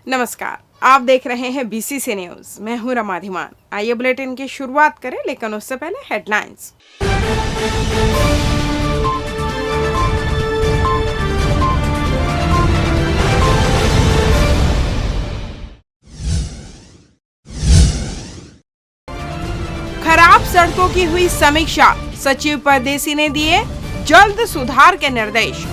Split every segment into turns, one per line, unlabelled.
नमस्कार, आप देख रहे हैं बीसीसी न्यूज। मैं हूं रमा धीमान। आइए बुलेटिन की शुरुआत करें, लेकिन उससे पहले हेडलाइंस। खराब सड़कों की हुई समीक्षा, सचिव परदेसी ने दिए जल्द सुधार के निर्देश।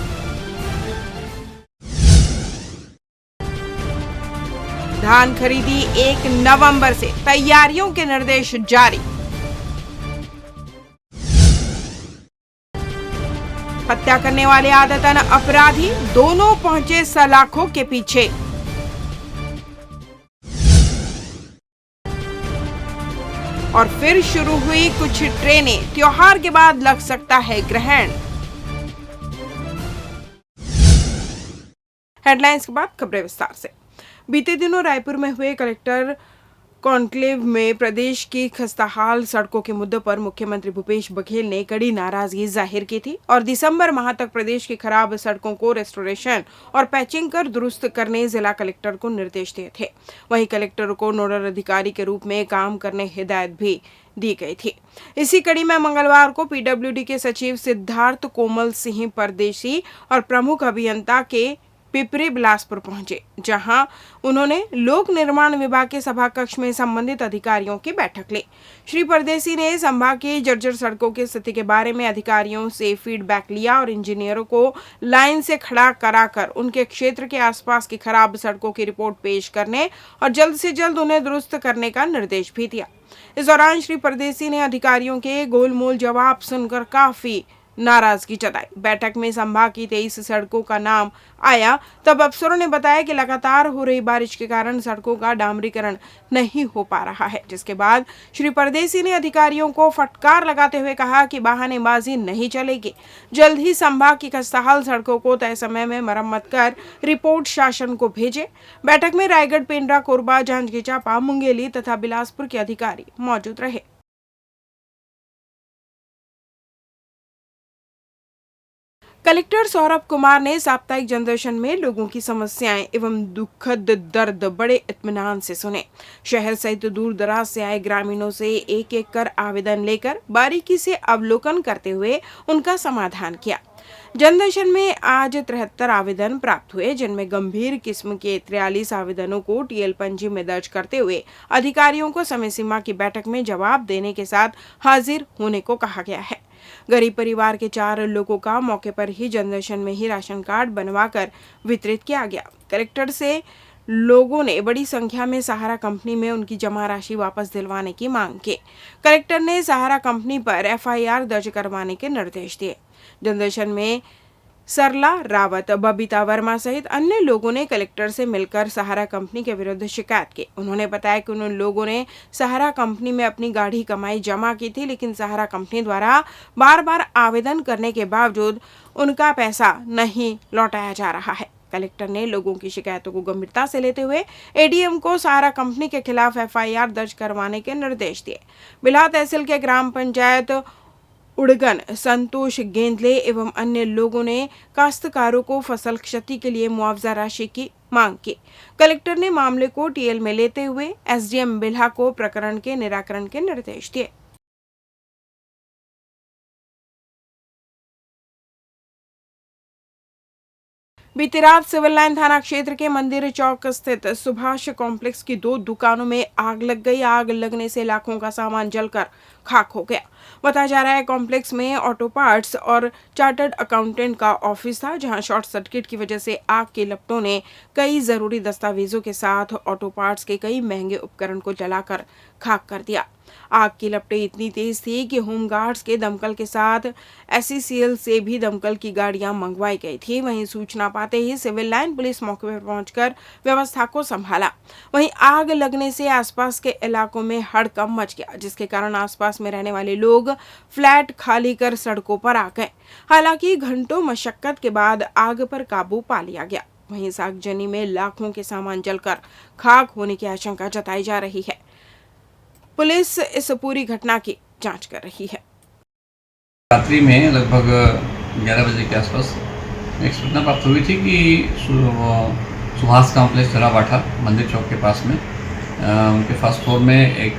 धान खरीदी 1 नवंबर से, तैयारियों के निर्देश जारी। हत्या करने वाले आदतन अपराधी दोनों पहुंचे सलाखों के पीछे। और फिर शुरू हुई कुछ ट्रेनें, त्योहार के बाद लग सकता है ग्रहण। हेडलाइंस के बाद खबरें विस्तार से। बीते दिनों रायपुर में हुए कलेक्टर कॉन्क्लेव में प्रदेश की खस्ताहाल सड़कों के मुद्दे पर मुख्यमंत्री भूपेश बघेल ने कड़ी नाराजगी जाहिर की थी और दिसंबर माह तक प्रदेश की खराब सड़कों को रेस्टोरेशन और पैचिंग कर दुरुस्त करने जिला कलेक्टर को निर्देश दिए थे। वहीं कलेक्टर को नोडल अधिकारी के रूप में काम करने हिदायत भी दी गई थी। इसी कड़ी में मंगलवार को पीडब्ल्यूडी के सचिव सिद्धार्थ कोमल सिंह परदेसी और प्रमुख अभियंता के पिपरी बिलासपुर पहुंचे, जहां उन्होंने लोक निर्माण विभाग के सभा कक्ष में संबंधित अधिकारियों की बैठक ली। श्री परदेसी ने संभाग की जर्जर सड़कों की स्थिति के बारे में अधिकारियों से फीडबैक लिया और इंजीनियरों को लाइन से खड़ा कराकर उनके क्षेत्र के आसपास की खराब सड़कों की रिपोर्ट पेश करने और जल्द से जल्द उन्हें दुरुस्त करने का निर्देश भी दिया। इस दौरान श्री परदेसी ने अधिकारियों के गोलमोल जवाब सुनकर काफी नाराजगी जताई। बैठक में संभाग की 23 सड़कों का नाम आया, तब अफसरों ने बताया कि लगातार हो रही बारिश के कारण सड़कों का डामरीकरण नहीं हो पा रहा है, जिसके बाद श्री परदेसी ने अधिकारियों को फटकार लगाते हुए कहा कि बहानेबाजी नहीं चलेगी। जल्द ही संभाग की खस्ताहाल सड़कों को तय समय में मरम्मत कर रिपोर्ट शासन को भेजे। बैठक में रायगढ़, पेंड्रा, कोरबा, जांजगीर चांपा, मुंगेली तथा बिलासपुर के अधिकारी मौजूद रहे। कलेक्टर सौरभ कुमार ने साप्ताहिक जनदर्शन में लोगों की समस्याएं एवं दुखद दर्द बड़े इत्मीनान से सुने। शहर सहित दूर दराज से आए ग्रामीणों से एक एक कर आवेदन लेकर बारीकी से अवलोकन करते हुए उनका समाधान किया। जनदर्शन में आज 73 आवेदन प्राप्त हुए, जिनमें गंभीर किस्म के 43 आवेदनों को टीएल पंजी में दर्ज करते हुए अधिकारियों को समय सीमा की बैठक में जवाब देने के साथ हाजिर होने को कहा गया है। गरीब परिवार के 4 लोगों का मौके पर ही जनदर्शन में ही राशन कार्ड बनवाकर वितरित किया गया। कलेक्टर से लोगों ने बड़ी संख्या में सहारा कंपनी में उनकी जमा राशि वापस दिलवाने की मांग की। कलेक्टर ने सहारा कंपनी पर एफआईआर दर्ज करवाने के निर्देश दिए। जनदर्शन में सरला रावत, बबीता वर्मा सहित अन्य लोगों ने कलेक्टर से मिलकर सहारा कंपनी के विरुद्ध शिकायत की। उन्होंने बताया कि उन लोगों ने सहारा कंपनी में अपनी गाढ़ी कमाई जमा की थी, लेकिन सहारा कंपनी द्वारा बार बार आवेदन करने के बावजूद उनका पैसा नहीं लौटाया जा रहा है। कलेक्टर ने लोगों की शिकायतों को गंभीरता से लेते हुए एडीएम को सहारा कंपनी के खिलाफ एफआईआर दर्ज करवाने के निर्देश दिए। बिल्हा तहसील के ग्राम पंचायत उड़गन संतोष गेंदले एवं अन्य लोगों ने काश्तकारों को फसल क्षति के लिए मुआवजा राशि की मांग की। कलेक्टर ने मामले को टीएल में लेते हुए एसडीएम बिल्हा को प्रकरण के निराकरण के निर्देश दिए। बीती रात सिविल लाइन थाना क्षेत्र के मंदिर चौक स्थित सुभाष कॉम्प्लेक्स की 2 दुकानों में आग लग गई। आग लगने से लाखों का सामान जलकर खाक हो गया। बताया जा रहा है कॉम्प्लेक्स में ऑटो पार्ट्स और चार्टर्ड अकाउंटेंट का ऑफिस था, जहां शॉर्ट सर्किट की वजह से आग के लपटों ने कई जरूरी दस्तावेजों के साथ ऑटो पार्ट्स के कई महंगे उपकरण को जलाकर खाक कर दिया। आग की लपटें इतनी तेज थी कि होमगार्ड्स के दमकल के साथ एसईसीएल से भी दमकल की गाड़ियां मंगवाई गई थी। वहीं सूचना पाते ही सिविल लाइन पुलिस मौके पर पहुंचकर व्यवस्था को संभाला। वहीं आग लगने से आसपास के इलाकों में हड़कंप मच गया, जिसके कारण आसपास में रहने वाले लोग फ्लैट खाली कर सड़कों पर आ गए। हालांकि घंटों मशक्कत के बाद आग पर काबू पा लिया गया। वहीं इस आगजनी में लाखों के सामान जलकर खाक होने की आशंका जताई जा रही है। पुलिस इस पूरी घटना की जांच कर रही है।
रात्रि में लगभग 11 बजे के आसपास एक सूचना प्राप्त हुई थी कि सुभाष कॉम्प्लेक्स चराबाठा मंदिर चौक के पास में उनके फर्स्ट फ्लोर में एक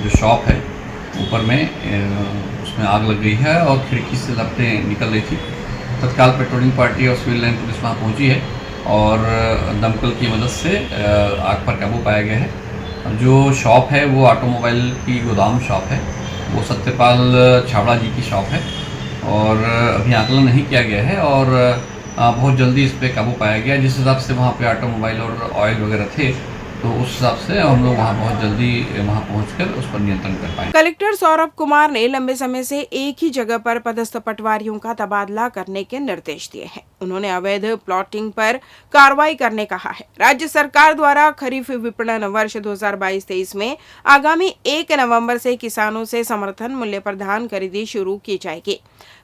जो शॉप है ऊपर में उसमें आग लग गई है और खिड़की से लपटें निकल रही थी। तत्काल पेट्रोलिंग पार्टी और सिविल लाइन पुलिस वहाँ पहुँची है और दमकल की मदद से आग पर काबू पाया गया है। जो शॉप है वो ऑटोमोबाइल की गोदाम शॉप है, वो सत्यपाल छाबड़ा जी की शॉप है और अभी आकलन नहीं किया गया है और बहुत जल्दी इस पर काबू पाया गया। जिस हिसाब से वहाँ पे ऑटोमोबाइल और ऑयल वगैरह थे तो उस हिसाब से हम लोग वहाँ बहुत जल्दी वहाँ पहुँचकर उस पर नियंत्रण कर पाए।
कलेक्टर सौरभ कुमार ने लंबे समय से एक ही जगह पर पदस्थ पटवारियों का तबादला करने के निर्देश दिए हैं। उन्होंने अवैध प्लॉटिंग पर कार्रवाई करने कहा है। राज्य सरकार द्वारा खरीफ विपणन वर्ष 2022-23 में आगामी 1 नवंबर से किसानों से समर्थन मूल्य पर धान खरीदी शुरू की जाएगी।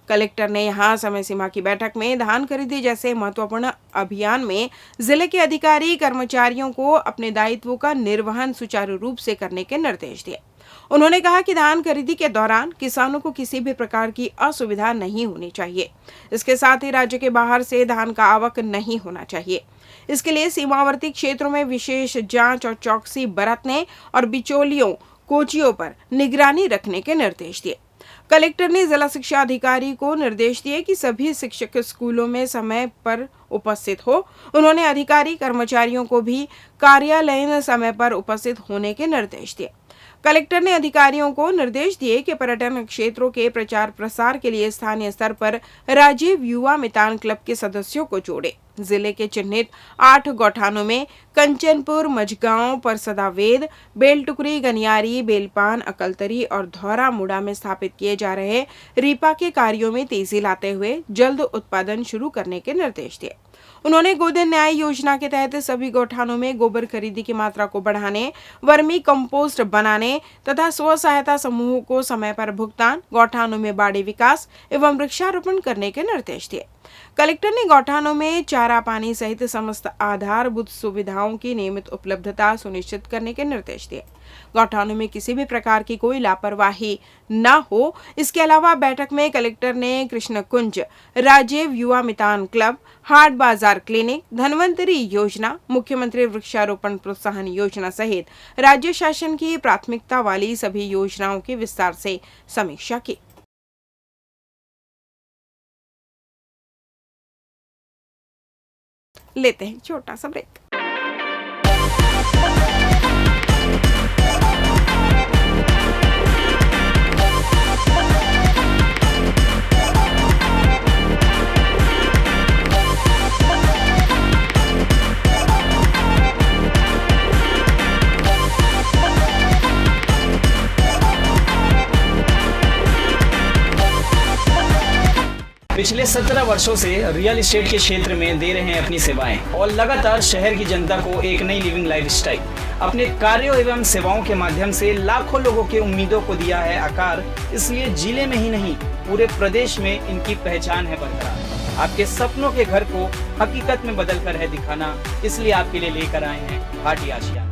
कलेक्टर ने यहां समय सीमा की बैठक में धान खरीदी जैसे महत्वपूर्ण अभियान में जिले के अधिकारी कर्मचारियों को अपने दायित्वों का निर्वहन सुचारू रूप से करने के निर्देश दिए। उन्होंने कहा कि धान खरीदी के दौरान किसानों को किसी भी प्रकार की असुविधा नहीं होनी चाहिए। इसके साथ ही राज्य के बाहर से धान का आवक नहीं होना चाहिए। इसके लिए सीमावर्ती क्षेत्रों में विशेष जांच और चौकसी बरतने और बिचौलियों कोचियों पर निगरानी रखने के निर्देश दिए। कलेक्टर ने जिला शिक्षा अधिकारी को निर्देश दिए कि सभी शिक्षक स्कूलों में समय पर उपस्थित हो। उन्होंने अधिकारी कर्मचारियों को भी कार्यालयीन समय पर उपस्थित होने के निर्देश दिए। कलेक्टर ने अधिकारियों को निर्देश दिए कि पर्यटन क्षेत्रों के प्रचार प्रसार के लिए स्थानीय स्तर पर राजीव युवा मितान क्लब के सदस्यों को जोड़े। जिले के चिन्हित 8 गौठानों में कंचनपुर, मझगांव, परसदावेद, बेलटुकरी, गनियारी, बेलपान, अकलतरी और धौरा मुड़ा में स्थापित किए जा रहे रीपा के कार्यों में तेजी लाते हुए जल्द उत्पादन शुरू करने के निर्देश दिए। उन्होंने गोधन न्याय योजना के तहत सभी गौठानों में गोबर खरीदी की मात्रा को बढ़ाने, वर्मी कंपोस्ट बनाने तथा स्व सहायता समूहों को समय पर भुगतान, गौठानों में बाड़ी विकास एवं वृक्षारोपण करने के निर्देश दिए। कलेक्टर ने गौठानों में चारा पानी सहित समस्त आधारभूत सुविधाओं की नियमित उपलब्धता सुनिश्चित करने के निर्देश दिए। गौठानों में किसी भी प्रकार की कोई लापरवाही न हो। इसके अलावा बैठक में कलेक्टर ने कृष्ण कुंज, राजीव युवा मितान क्लब, हाट बाजार क्लिनिक, धनवंतरी योजना, मुख्यमंत्री वृक्षारोपण प्रोत्साहन योजना सहित राज्य शासन की प्राथमिकता वाली सभी योजनाओं की विस्तार से समीक्षा की। लेते हैं छोटा सा ब्रेक।
पिछले 17 वर्षों से रियल एस्टेट के क्षेत्र में दे रहे हैं अपनी सेवाएं और लगातार शहर की जनता को एक नई लिविंग लाइफस्टाइल। अपने कार्यों एवं सेवाओं के माध्यम से लाखों लोगों की उम्मीदों को दिया है आकार। इसलिए जिले में ही नहीं पूरे प्रदेश में इनकी पहचान है बरकरार। आपके सपनों के घर को हकीकत में बदल कर है दिखाना, इसलिए आपके लिए लेकर आए हैं भाटी आशिया।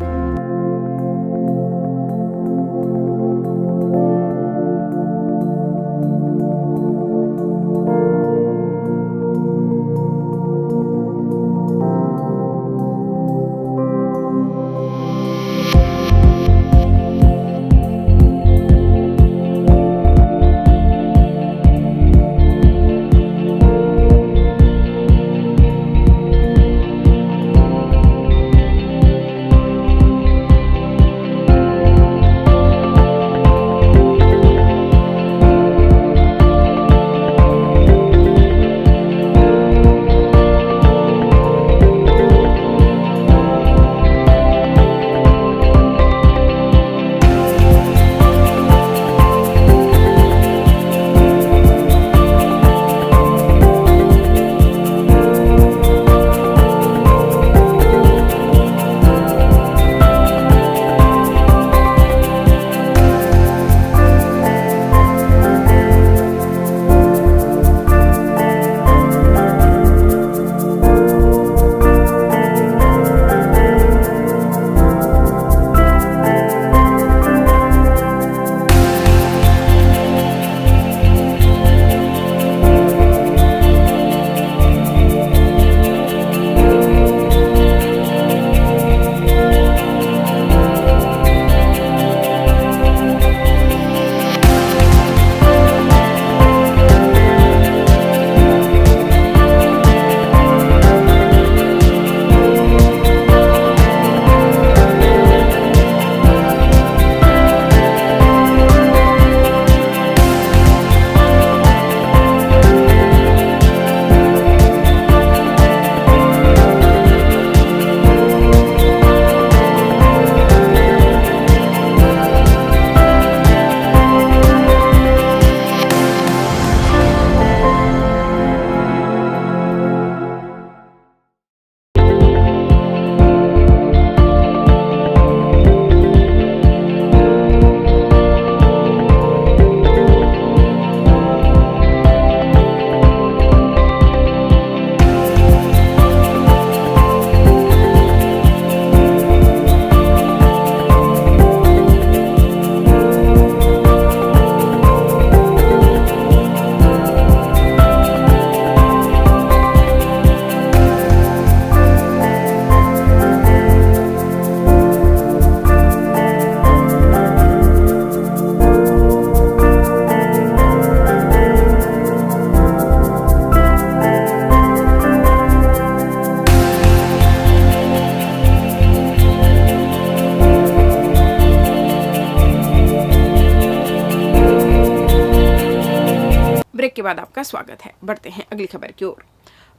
बाद आपका स्वागत है। बढ़ते हैं अगली खबर की ओर।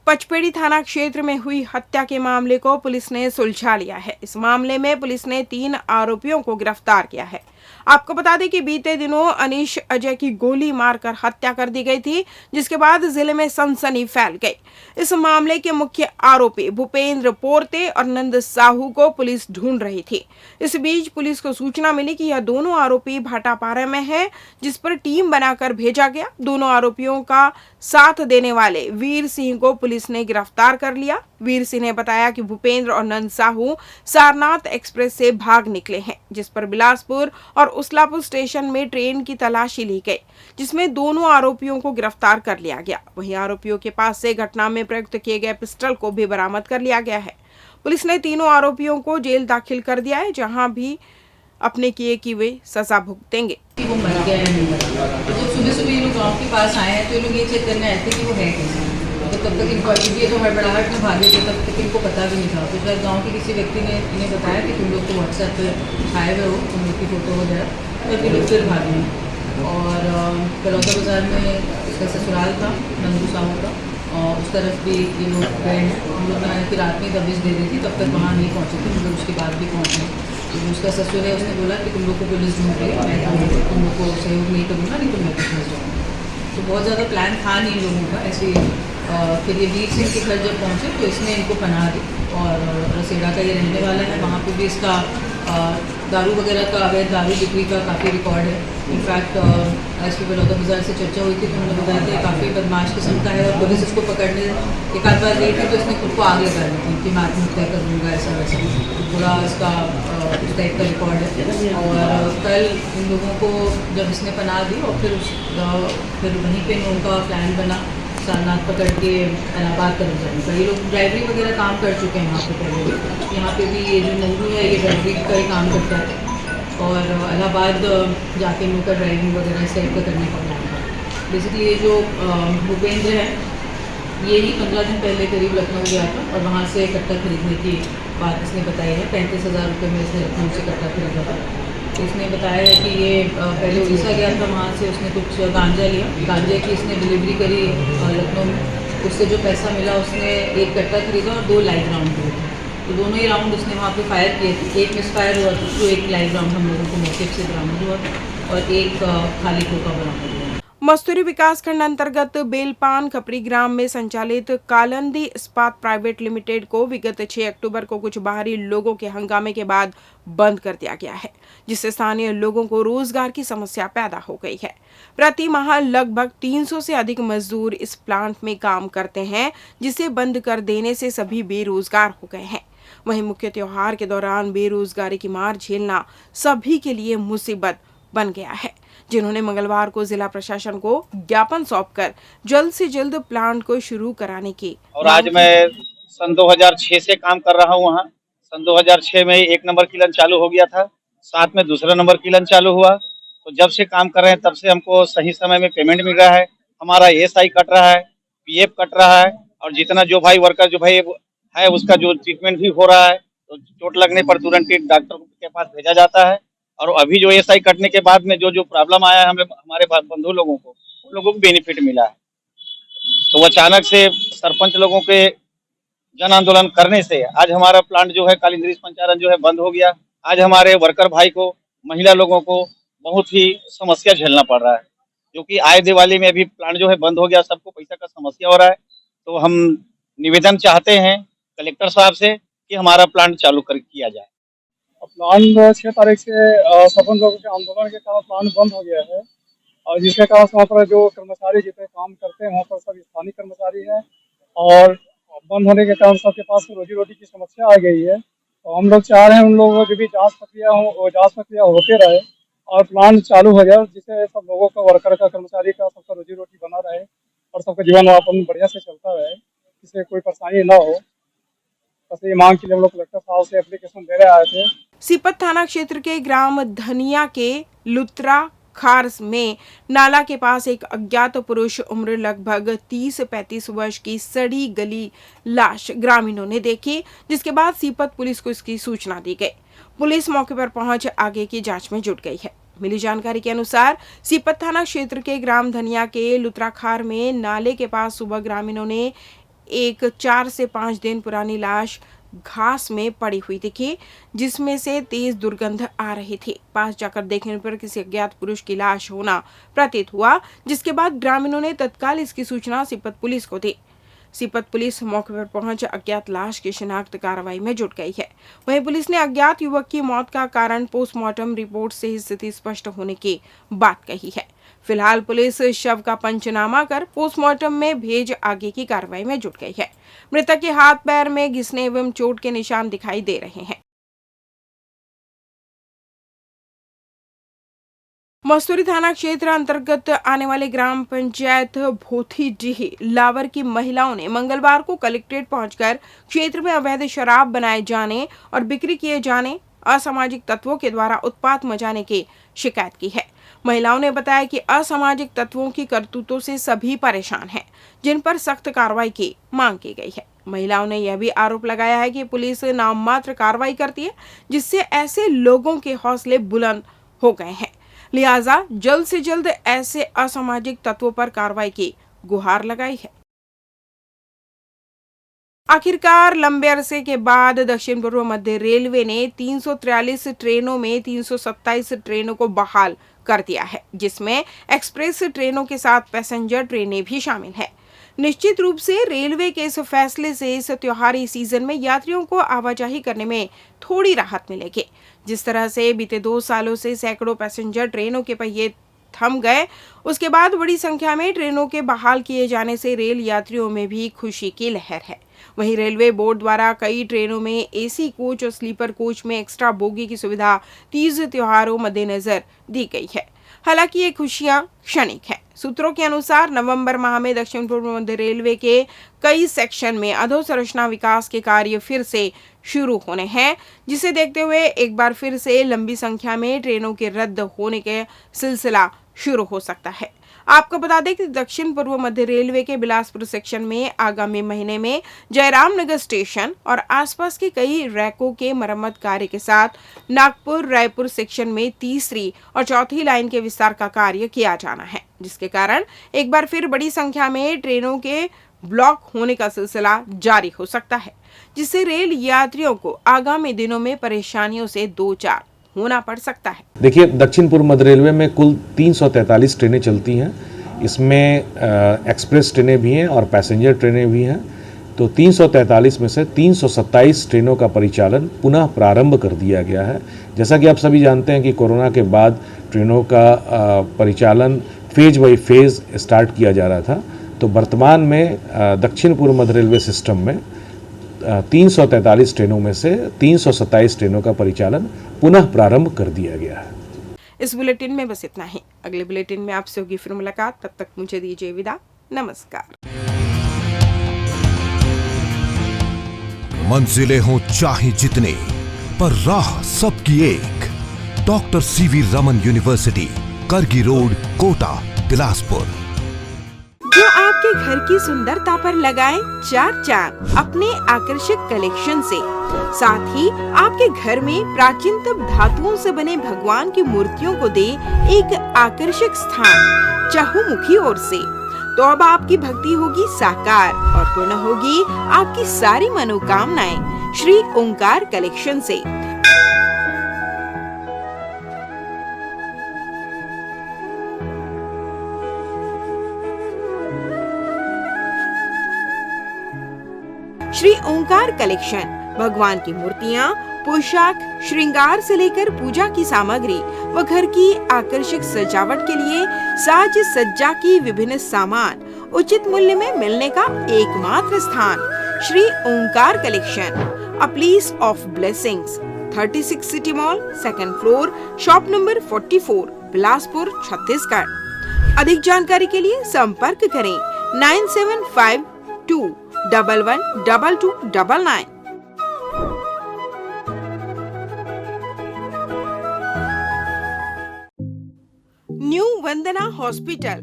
पचपेड़ी थाना क्षेत्र में हुई हत्या के मामले को पुलिस ने सुलझा लिया है। इस मामले में पुलिस ने 3 आरोपियों को गिरफ्तार किया है। आपको बता दें कि बीते दिनों अनीश अजय की गोली मारकर हत्या कर दी गई थी, जिसके बाद जिले में सनसनी फैल गई। इस मामले के मुख्य आरोपी भूपेंद्र पोरते और नंद साहू को पुलिस ढूंढ रही थी। इस बीच पुलिस को सूचना मिली कि यह दोनों आरोपी भाटापारा में हैं, जिस पर टीम बनाकर भेजा गया। दोनों आरोपियों का साथ देने वाले वीर सिंह को पुलिस ने गिरफ्तार कर लिया। वीर सिंह ने बताया कि भूपेंद्र और नंद साहू सारनाथ एक्सप्रेस से भाग निकले हैं, जिस पर बिलासपुर और उस्लापुर स्टेशन में ट्रेन की तलाशी ली गई, जिसमें दोनों आरोपियों को गिरफ्तार कर लिया गया। वहीं आरोपियों के पास से घटना में प्रयुक्त किए गए पिस्टल को भी बरामद कर लिया गया है। पुलिस ने तीनों आरोपियों को जेल दाखिल कर दिया है, जहां भी अपने किए की वे सजा भुगतेंगे।
वो मर गया है, नहीं मरा। तो जब सुबह सुबह ये लोग गाँव के पास आए हैं तो ये लोग ये चेक करने आए थे कि वो है कैसे। तो तब तक इनको क्योंकि ये तो हड़बड़ाहट में भागे थे, तब तक इनको पता भी नहीं था। तो शायद गाँव के किसी व्यक्ति ने इन्हें बताया कि तुम लोग तो व्हाट्सएप पर आए हुए हो, तुम लोग की फ़ोटो वगैरह, तब ये लोग फिर भागे। और बलौदा बाज़ार में इसका ससुराल था नंदू साहू का, और उस तरफ भी ये लोग गए हैं। हम लोग ने रात में दबिश दे दी थी, तब तक वहाँ नहीं पहुँचे थे, मतलब उसके बाद भी पहुँचे। तो उसका ससुर है, उसने बोला कि तुम लोग को पुलिस ढूंढ रही है, मैं तुम लोग को सहयोग नहीं करूँगा, नहीं तो मैं तो फंस जाऊँगा। तो बहुत ज़्यादा प्लान था नहीं लोगों का ऐसे। फिर ये वीर सिंह के घर जब पहुँचे तो इसने इनको पनाह दी, और रसेड़ा का ये रहने वाला है। वहाँ पे भी इसका दारू वगैरह का, अवैध दारू बिक्री का काफ़ी रिकॉर्ड है। इनफैक्ट एस पी बलौदा बाज़ार से चर्चा हुई थी तो उन्होंने बताया कि काफ़ी बदमाश किस्म का है, और पुलिस इसको पकड़ने एक आध बार गई थी तो इसने खुद को आग लगा ली थी कि मैं आत्महत्या कर दूँगा, ऐसा वैसा पूरा इसका उस टाइप का रिकॉर्ड है। और कल इन लोगों को जब इसने पनाह दी और फिर वहीं पर उनका प्लान बना सारनाथ पकड़ के इलाहाबाद तरफ जाने का। ये लोग ड्राइवरी वगैरह काम कर चुके हैं यहाँ पे पहले भी। यहाँ पे भी ये जो नंदू है ये ड्राइवरी का ही काम करता है, और इलाहाबाद जाके इनका ड्राइविंग वगैरह इस टाइप का करने का प्लान था। बेसिकली ये जो भूपेंद्र है ये ही 15 दिन पहले करीब लखनऊ गया था, और वहाँ से कट्टा खरीदने की बात इसने बताई है। 35,000 रुपये में इसने लखनऊ से कट्टा खरीदा था। तो इसने बताया है कि ये पहले उड़ीसा गया था, वहाँ से उसने कुछ गांजा लिया, गांजे की इसने डिलीवरी करी लखनऊ में। उससे जो पैसा मिला उसने एक कट्टा खरीदा और 2 लाइव राउंड खरीदे। तो दोनों ही राउंड उसने वहाँ पे फायर किए थे। एक मिसफायर हुआ था, जो एक लाइव राउंड हम लोगों को मौके से बरामद हुआ, और एक खाली खोखा बरामद हुआ।
मस्तूरी विकासखंड अंतर्गत बेलपान खपरी ग्राम में संचालित कालंदी इस्पात प्राइवेट लिमिटेड को विगत 6 अक्टूबर को कुछ बाहरी लोगों के हंगामे के बाद बंद कर दिया गया है, जिससे स्थानीय लोगों को रोजगार की समस्या पैदा हो गई है। प्रति माह लगभग 300 से अधिक मजदूर इस प्लांट में काम करते हैं, जिसे बंद कर देने से सभी बेरोजगार हो गए हैं। वहीं मुख्य त्योहार के दौरान बेरोजगारी की मार झेलना सभी के लिए मुसीबत बन गया है, जिन्होंने मंगलवार को जिला प्रशासन को ज्ञापन सौंपकर जल्द से जल्द प्लांट को शुरू कराने की।
और आज मैं सन 2006 से काम कर रहा हूँ वहाँ। सन 2006 में 1 नंबर किलन चालू हो गया था, साथ में दूसरा नंबर किलन चालू हुआ। तो जब से काम कर रहे हैं तब से हमको सही समय में पेमेंट मिल रहा है, हमारा ESI कट रहा है, PF कट रहा है, और जितना जो भाई वर्कर जो भाई है उसका जो ट्रीटमेंट भी हो रहा है। तो चोट लगने पर तुरंत ही डॉक्टर के पास भेजा जाता है। और अभी जो ESI कटने के बाद में जो प्रॉब्लम आया है हमारे बंधु लोगों को, उन लोगों को बेनिफिट मिला है। तो अचानक से सरपंच लोगों के जन आंदोलन करने से आज हमारा प्लांट जो है कालिंदी पंचायत जो है बंद हो गया। आज हमारे वर्कर भाई को, महिला लोगों को बहुत ही समस्या झेलना पड़ रहा है, क्योंकि आए दिवाली में भी प्लांट जो है बंद हो गया, सबको पैसा का समस्या हो रहा है। तो हम निवेदन चाहते हैं कलेक्टर साहब से कि हमारा प्लांट चालू किया जाए।
प्लांट 6 तारीख से सरपंच लोगों के आंदोलन के कारण प्लांट बंद हो गया है, और जिसके कारण वहाँ पर जो कर्मचारी जितने काम करते हैं वहाँ पर सब स्थानीय कर्मचारी हैं, और बंद होने के कारण सबके पास रोजी रोटी की समस्या आ गई है। तो हम लोग चाह रहे हैं उन लोगों की भी जांच प्रक्रिया होते रहे और प्लांट चालू हो जाए, जिससे सब लोगों का, वर्कर का, कर्मचारी का, सबका रोजी रोटी बना रहे और सबका जीवन यापन बढ़िया से चलता रहे, जिससे कोई परेशानी ना हो। बस ये मांग के लिए हम लोग कलेक्टर साहब से एप्लीकेशन दे रहे आए थे।
सीपत थाना क्षेत्र के ग्राम धनिया के लुत्रा खार्स में नाला के पास एक अज्ञात पुरुष उम्र लगभग 30-35 वर्ष की सड़ी गली लाश ग्रामीणों ने देखी, जिसके बाद सीपत पुलिस को इसकी सूचना दी गई। पुलिस मौके पर पहुंच आगे की जांच में जुट गई है। मिली जानकारी के अनुसार सीपत थाना क्षेत्र के ग्राम धनिया के लुतराखार में नाले के पास सुबह ग्रामीणों ने एक 4 से 5 दिन पुरानी लाश घास में पड़ी हुई दिखी, जिसमें से तेज दुर्गंध आ रही थी। पास जाकर देखने पर किसी अज्ञात पुरुष की लाश होना प्रतीत हुआ, जिसके बाद ग्रामीणों ने तत्काल इसकी सूचना सीपत पुलिस को दी। सीपत पुलिस मौके पर पहुंच अज्ञात लाश की शिनाख्त कार्रवाई में जुट गई है। वहीं पुलिस ने अज्ञात युवक की मौत का कारण पोस्टमार्टम रिपोर्ट से ही स्थिति स्पष्ट होने की बात कही है। फिलहाल पुलिस शव का पंचनामा कर पोस्टमार्टम में भेज आगे की कार्रवाई में जुट गई है। मृतक के हाथ पैर में घिसने एवं चोट के निशान दिखाई दे रहे हैं। मस्तूरी थाना क्षेत्र अंतर्गत आने वाले ग्राम पंचायत भोथीडीह लावर की महिलाओं ने मंगलवार को कलेक्ट्रेट पहुंचकर क्षेत्र में अवैध शराब बनाए जाने और बिक्री किए जाने, असामाजिक तत्वों के द्वारा उत्पात मचाने की शिकायत की है। महिलाओं ने बताया कि असामाजिक तत्वों की करतूतों से सभी परेशान हैं, जिन पर सख्त कार्रवाई की मांग की गई है। महिलाओं ने यह भी आरोप लगाया है कि पुलिस नाम मात्र कार्रवाई करती है, जिससे ऐसे लोगों के हौसले बुलंद हो गए हैं। लिहाजा जल्द से जल्द ऐसे असामाजिक तत्वों पर कार्रवाई की गुहार लगाई है। आखिरकार लंबे अरसे के बाद दक्षिण पूर्व मध्य रेलवे ने 343 ट्रेनों में 327 ट्रेनों को बहाल कर दिया है, जिसमें एक्सप्रेस ट्रेनों के साथ पैसेंजर ट्रेनें भी शामिल हैं। निश्चित रूप से रेलवे के इस फैसले से इस त्योहारी सीजन में यात्रियों को आवाजाही करने में थोड़ी राहत मिलेगी। जिस तरह से बीते 2 सालों से सैकड़ों पैसेंजर ट्रेनों के पहिए थम गए, उसके बाद बड़ी संख्या में ट्रेनों के बहाल किए जाने से रेल यात्रियों में भी खुशी की लहर है। वहीं रेलवे बोर्ड द्वारा कई ट्रेनों में एसी कोच और स्लीपर कोच में एक्स्ट्रा बोगी की सुविधा तीज त्योहारों मद्देनजर दी गई है। हालांकि ये खुशियां क्षणिक है। सूत्रों के अनुसार नवंबर माह में दक्षिण पूर्व मध्य रेलवे के कई सेक्शन में अधोसंरचना विकास के कार्य फिर से शुरू होने हैं, जिसे देखते हुए एक बार फिर से लंबी संख्या में ट्रेनों के रद्द होने के सिलसिला शुरू हो सकता है। आपको बता दें कि दक्षिण पूर्व मध्य रेलवे के बिलासपुर सेक्शन में आगामी महीने में जयराम नगर स्टेशन और आसपास के कई रैकों के मरम्मत कार्य के साथ नागपुर रायपुर सेक्शन में तीसरी और चौथी लाइन के विस्तार का कार्य किया जाना है, जिसके कारण एक बार फिर बड़ी संख्या में ट्रेनों के ब्लॉक होने का सिलसिला जारी हो सकता है, जिससे रेल यात्रियों को आगामी दिनों में परेशानियों से दो चार होना पड़ सकता है।
देखिए, दक्षिण पूर्व मध्य रेलवे में कुल 343 ट्रेनें चलती हैं। इसमें एक्सप्रेस ट्रेनें भी हैं और पैसेंजर ट्रेनें भी हैं। तो 343 में से 327 ट्रेनों का परिचालन पुनः प्रारंभ कर दिया गया है। जैसा कि आप सभी जानते हैं कि कोरोना के बाद ट्रेनों का परिचालन फेज बाई फेज स्टार्ट किया जा रहा था। तो वर्तमान में दक्षिण पूर्व मध्य रेलवे सिस्टम में 343 ट्रेनों में से 327 ट्रेनों का परिचालन पुनः प्रारंभ कर दिया गया है।
इस बुलेटिन में बस इतना ही। अगले बुलेटिन में आपसे होगी फिर मुलाकात। तब तक मुझे दीजिए विदा। नमस्कार।
मंजिलें हों चाहे जितने, पर राह सबकी एक। डॉक्टर सीवी रमन यूनिवर्सिटी, करगी रोड, कोटा, बिलासपुर।
जो आपके घर की सुंदरता पर लगाए 4 चांद अपने आकर्षक कलेक्शन से, साथ ही आपके घर में प्राचीनतम धातुओं से बने भगवान की मूर्तियों को दे एक आकर्षक स्थान चहुमुखी ओर से। तो अब आपकी भक्ति होगी साकार और पूर्ण होगी आपकी सारी मनोकामनाएं श्री ओंकार कलेक्शन से। श्री ओंकार कलेक्शन भगवान की मूर्तियाँ, पोशाक, श्रृंगार से लेकर पूजा की सामग्री व घर की आकर्षक सजावट के लिए साज सज्जा की विभिन्न सामान उचित मूल्य में मिलने का एकमात्र स्थान Shri Omkar collection, a place of blessings, 36 city mall, 2nd floor, shop number 44, Bilaspur, Chhattisgarh. अधिक जानकारी के लिए संपर्क करें 9752 112299। न्यू वंदना हॉस्पिटल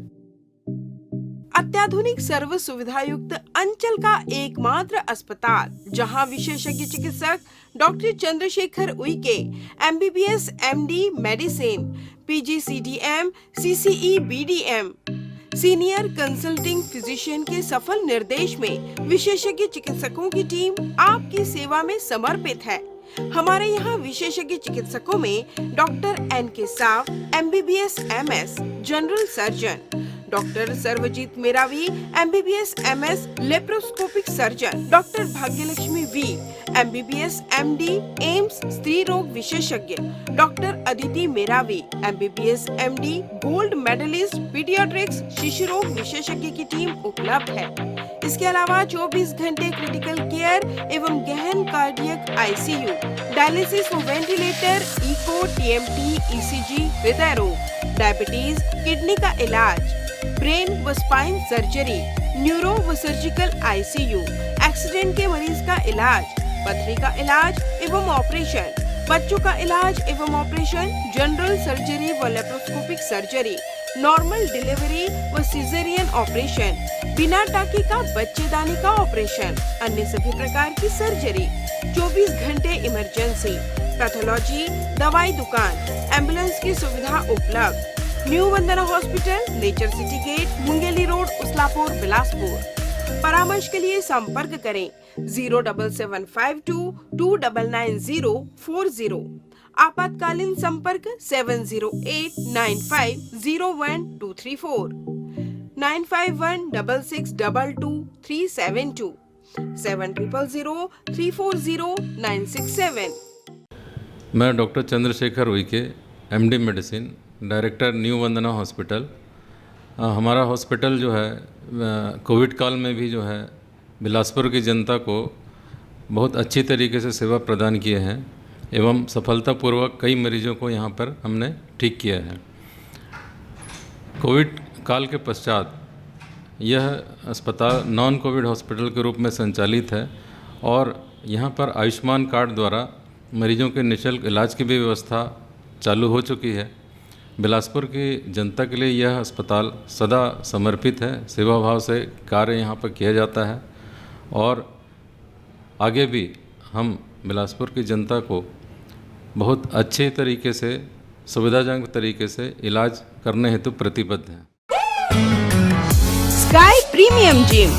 अत्याधुनिक सर्व सुविधा युक्त अंचल का एकमात्र अस्पताल, जहां विशेषज्ञ चिकित्सक doctor Chandrashekhar Uikey MBBS MD medicine PGCDM CCE BDM senior consulting physician के सफल निर्देश में विशेषज्ञ चिकित्सकों की टीम आपकी सेवा में समर्पित है। हमारे यहाँ विशेषज्ञ चिकित्सकों में doctor NK Sao MBBS MS general surgeon, doctor Sarvajeet Meravi MBBS MS laparoscopic surgeon, doctor Bhagyalakshmi V MBBS MD AIIMS स्त्री रोग विशेषज्ञ, doctor Aditi Meravi MBBS MD gold medallist paediatrics शिशु रोग विशेषज्ञ की टीम उपलब्ध है। इसके अलावा 24 घंटे क्रिटिकल केयर एवं गहन कार्डियक ICU, डायलिसिस व वेंटिलेटर, इको, TMT, ECG, हृदय रोग, डायबिटीज, किडनी का इलाज, ब्रेन व स्पाइन सर्जरी, न्यूरो व सर्जिकल ICU, एक्सीडेंट के मरीज का इलाज, पथरी का इलाज एवं ऑपरेशन, बच्चों का इलाज एवं ऑपरेशन, जनरल सर्जरी व लेप्रोस्कोपिक सर्जरी, नॉर्मल डिलीवरी व सिजेरियन ऑपरेशन, बिना टाँकी का बच्चेदानी का ऑपरेशन, अन्य सभी प्रकार की सर्जरी, 24 घंटे इमरजेंसी, पैथोलॉजी, दवाई दुकान, एम्बुलेंस की सुविधा उपलब्ध। New Vandana hospital, nature city gate, Mungeli road, Uslapur, Bilaspur. परामर्श के लिए संपर्क करें 07752 299040। आपातकालीन संपर्क 7089501234, 9516622372, 7003409667।
मैं doctor Chandrashekhar Uike MD medicine, director new Vandana hospital. हमारा हॉस्पिटल जो है कोविड काल में भी जो है बिलासपुर की जनता को बहुत अच्छी तरीके से सेवा प्रदान किए हैं एवं सफलतापूर्वक कई मरीजों को यहाँ पर हमने ठीक किया है। कोविड काल के पश्चात यह अस्पताल नॉन कोविड हॉस्पिटल के रूप में संचालित है और यहाँ पर आयुष्मान कार्ड द्वारा मरीजों के निःशुल्क इलाज की भी व्यवस्था चालू हो चुकी है। बिलासपुर की जनता के लिए यह अस्पताल सदा समर्पित है, सेवा भाव से कार्य यहाँ पर किया जाता है और आगे भी हम बिलासपुर की जनता को बहुत अच्छे तरीके से, सुविधाजनक तरीके से इलाज करने हेतु प्रतिबद्ध हैं।
Sky premium gym,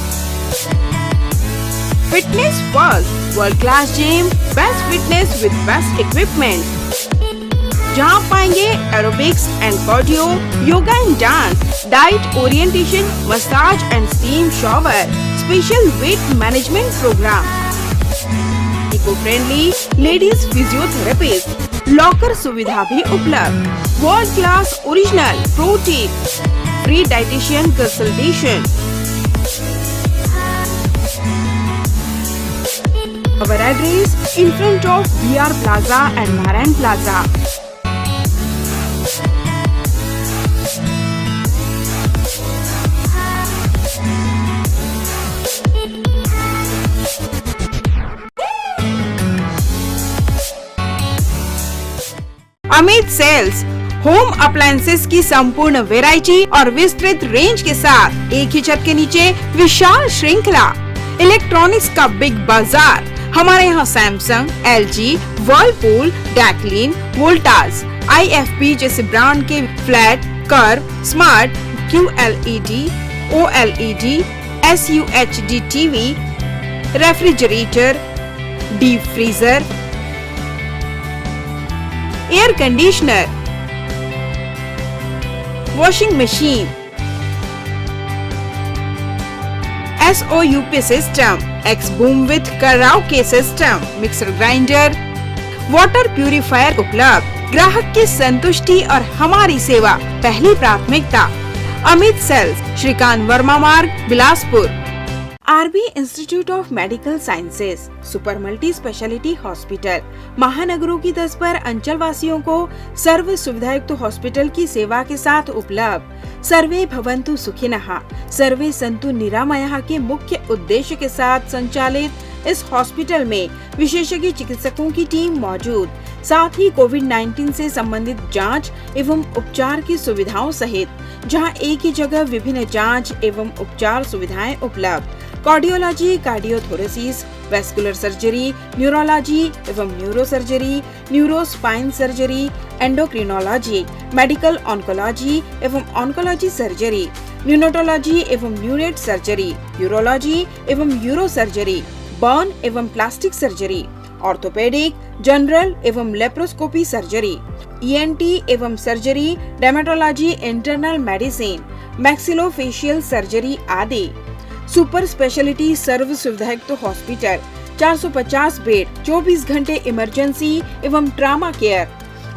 fitness first, world class gym, best fitness with best equipment, जहां पाएंगे aerobics and cardio, yoga and dance, diet orientation, massage and steam shower, special weight management programme, eco friendly ladies physiotherapist, locker सुविधा भी उपलब्ध, world class original protein, free dietitian consultation. Our address in front of BR Plaza and Narayan Plaza. Amit sales, home appliances की संपूर्ण variety और विस्तृत range के साथ एक ही छत के नीचे विशाल श्रृंखला, इलेक्ट्रॉनिक्स का बिग बाजार। हमारे यहाँ सैमसंग, LG, वर्लपूल, डैक्लिन, वोल्टास, IFP जैसे ब्रांड के flat, curve, smart, QLED, OLED, SUHD TV, refrigerator, deep freezer, air conditioner, washing machine, SOUP system, X-Boom with Karaoke system, mixer grinder, water purifier उपलब्ध। ग्राहक की संतुष्टि और हमारी सेवा पहली प्राथमिकता। अमित सेल्स, श्रीकांत वर्मा मार्ग, Bilaspur. RB institute of medical sciences, super multi speciality hospital, महानगरों की तर्ज पर अंचल वासियों को सर्व सुविधायुक्त हॉस्पिटल की सेवा के साथ उपलब्ध। सर्वे भवन्तु सुखिनः, सर्वे सन्तु निरामयाः के मुख्य उद्देश्य के साथ संचालित इस हॉस्पिटल में विशेषज्ञ चिकित्सकों की टीम मौजूद, साथ ही कोविड-19 से संबंधित जांच एवं उपचार की सुविधाओं सहित जहां एक ही जगह विभिन्न जांच एवं उपचार सुविधाएं उपलब्ध। Cardiology, cardiothoracic, vascular surgery, neurology एवं neurosurgery, neurospine surgery, endocrinology, medical oncology एवं ऑन्कोलॉजी सर्जरी, न्यूनेटोलॉजी एवं न्यूनेट सर्जरी, यूरोलॉजी एवं यूरो सर्जरी, बर्न एवं प्लास्टिक सर्जरी, ऑर्थोपेडिक, जनरल एवं लेप्रोस्कोपी सर्जरी, ENT एवं surgery, dermatology, internal medicine, maxillofacial surgery आदि। Super speciality सर्व सुविधायुक्त हॉस्पिटल, 450 बेड, 24 घंटे इमरजेंसी एवं ट्रामा केयर,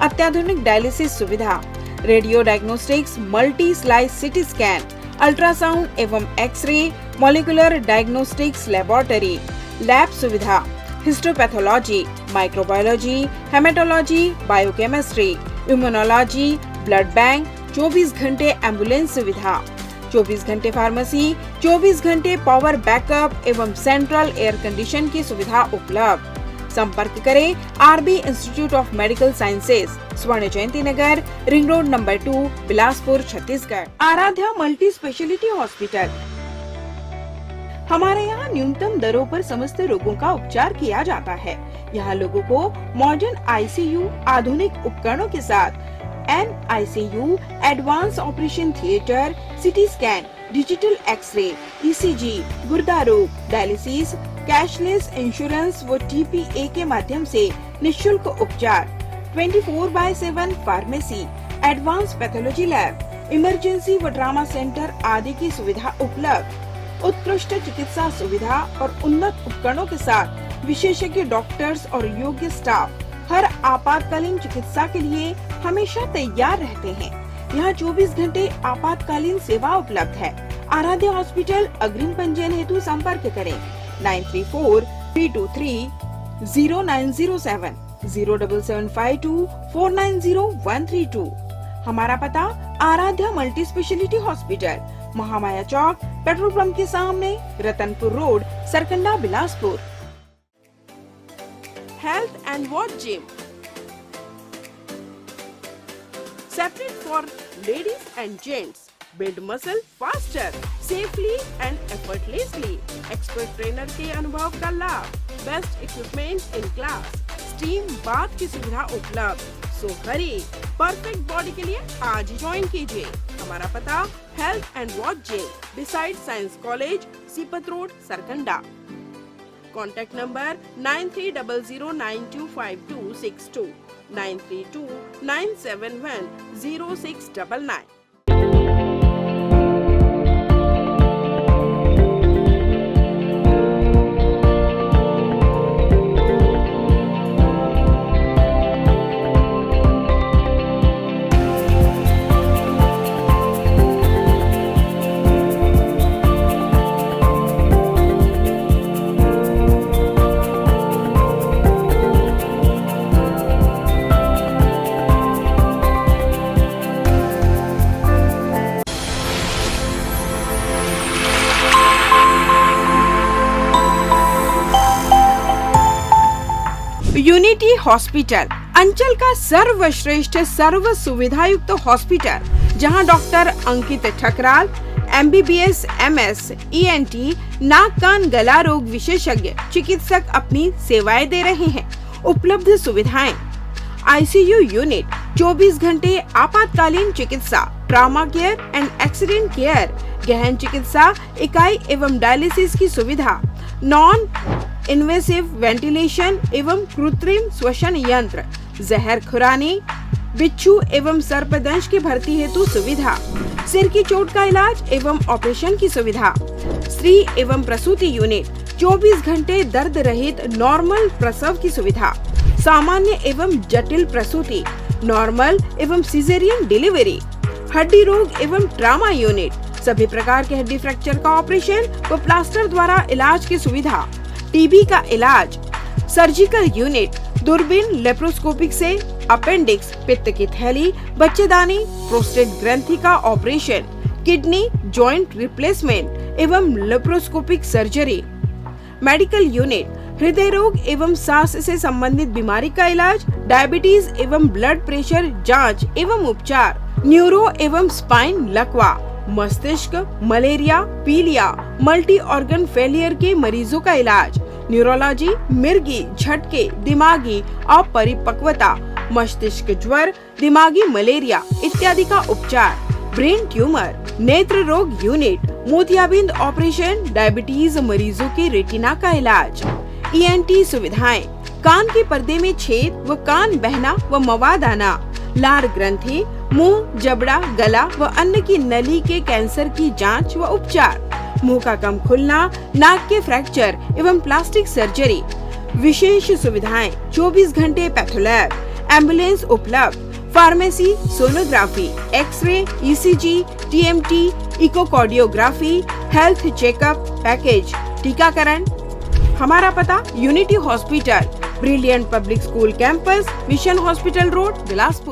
अत्याधुनिक डायलिसिस सुविधा, radio diagnostics, multi slice CT scan, ultrasound एवं x ray, molecular diagnostics laboratory, lab सुविधा, histopathology, microbiology, haematology, biochemistry, immunology, blood bank, 24 घंटे एम्बुलेंस सुविधा, 24 घंटे फार्मेसी, 24 घंटे पावर बैकअप एवं सेंट्रल एयर कंडीशन की सुविधा उपलब्ध। संपर्क करें RB institute of medical sciences, Swarna Jayanti Nagar, ring road number 2, Bilaspur, Chhattisgarh. Aaradhya multi speciality hospital. हमारे यहाँ न्यूनतम दरों पर समस्त रोगों का उपचार किया जाता है। यहाँ लोगों को मॉडर्न ICU, आधुनिक उपकरणों के साथ NICU, advance operation theatre, CT scan, digital X-ray, ECG, गुर्दा रोग, डायलिसिस, कैशलेस इंश्योरेंस व TPA के माध्यम से निशुल्क उपचार, 24/7 pharmacy, advance pathology lab, emergency व ट्रामा सेंटर आदि की सुविधा उपलब्ध। उत्कृष्ट चिकित्सा सुविधा और उन्नत उपकरणों के साथ विशेषज्ञ डॉक्टर्स और योग्य स्टाफ हर आपातकालीन चिकित्सा के लिए हमेशा तैयार रहते हैं। यहाँ 24 घंटे आपातकालीन सेवा उपलब्ध है। आराध्या हॉस्पिटल। अग्रिम पंजीयन हेतु संपर्क करें 9343230907 07752490132। हमारा पता Aaradhya multi speciality hospital, Mahamaya Chowk, petrol pump के सामने, Ratanpur road, Sarkanda, Bilaspur. Health and Watch Gym, separate for ladies and gents. Build muscle faster, safely and effortlessly. Expert trainer के अनुभव का लाभ, best equipment in class, steam bath की सुविधा उपलब्ध। So hurry, perfect body के लिए आज ही ज्वाइन कीजिए। हमारा पता Health and Watch Gym, beside Science College, Sipat road, Sarkanda. Contact number 9300925262 9329710699। Unity hospital, अंचल का सर्वश्रेष्ठ सर्व सुविधायुक्त हॉस्पिटल, जहां डॉक्टर अंकित ठकराल MBBS MS ENT नाक कान गला रोग विशेषज्ञ चिकित्सक अपनी सेवाएं दे रहे हैं। उपलब्ध सुविधाएं: ICU यूनिट, 24 घंटे आपातकालीन चिकित्सा, trauma care and accident care, गहन चिकित्सा इकाई एवं डायलिसिस की सुविधा, नॉन इन्वेसिव वेंटिलेशन एवं कृत्रिम श्वसन यंत्र, जहर खुरानी, बिच्छू एवं सर्पदंश की भर्ती हेतु सुविधा, सिर की चोट का इलाज एवं ऑपरेशन की सुविधा, स्त्री एवं प्रसूति यूनिट, 24 घंटे दर्द रहित नॉर्मल प्रसव की सुविधा, सामान्य एवं जटिल प्रसूति, नॉर्मल एवं सिजेरियन डिलीवरी, हड्डी रोग एवं ट्रामा यूनिट, सभी प्रकार के हड्डी फ्रैक्चर का ऑपरेशन व प्लास्टर द्वारा इलाज की सुविधा, टीबी का इलाज, सर्जिकल यूनिट, दूरबीन लेप्रोस्कोपिक से अपेंडिक्स, पित्त की थैली, बच्चेदानी, प्रोस्टेट ग्रंथि का ऑपरेशन, किडनी, जॉइंट रिप्लेसमेंट एवं लेप्रोस्कोपिक सर्जरी, मेडिकल यूनिट, हृदय रोग एवं सांस से संबंधित बीमारी का इलाज, डायबिटीज एवं ब्लड प्रेशर जांच एवं उपचार, न्यूरो एवं स्पाइन लकवा, मस्तिष्क, मलेरिया, पीलिया, मल्टी ऑर्गन फेलियर के मरीजों का इलाज, न्यूरोलॉजी, मिर्गी, झटके, दिमागी अपरिपक्वता, मस्तिष्क ज्वर, दिमागी मलेरिया इत्यादि का उपचार, ब्रेन ट्यूमर, नेत्र रोग यूनिट, मोतियाबिंद ऑपरेशन, डायबिटीज मरीजों के रेटिना का इलाज, ENT सुविधाएं, कान के पर्दे में छेद व कान बहना व मवाद आना, लार ग्रंथि, मुंह, जबड़ा, गला व अन्न की नली के कैंसर की जांच व उपचार, मुंह का कम खुलना, नाक के फ्रैक्चर एवं प्लास्टिक सर्जरी, विशेष सुविधाएं 24 घंटे पैथोलैब, एम्बुलेंस उपलब्ध, pharmacy, sonography, X-ray, ECG, TMT, echocardiography, health checkup package, टीकाकरण। हमारा पता Unity Hospital, Brilliant Public School campus, Mission Hospital Road, Bilaspur.